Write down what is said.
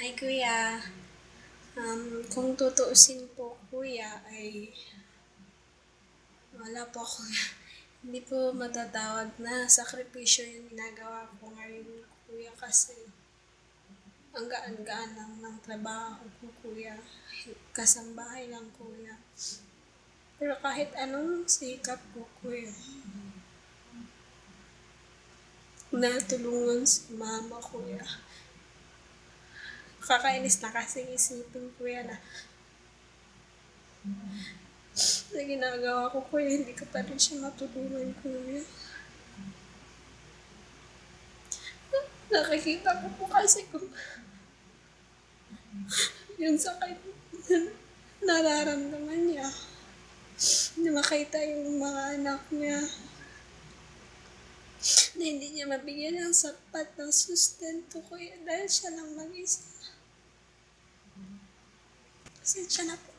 Hi kuya, kung tutuusin po kuya ay wala po ako hindi po matatawag na sakripisyo yung ginagawa ko ngayon kuya kasi ang gaan-gaan lang ng trabaho ko kuya, kasambahay lang kuya. Pero kahit anong sikap ko kuya, natulungan si mama kuya. Kakainis na kasi isipin kuya na ginagawa ko kuya, hindi ko pa rin siya matulungan kuya. Nakikita ko po kasi kung yung sakit na nararamdaman niya. Na makita yung mga anak niya na hindi niya mabigyan ng sapat ng sustento kuya dahil siya lang mag-isa. Pasensya na po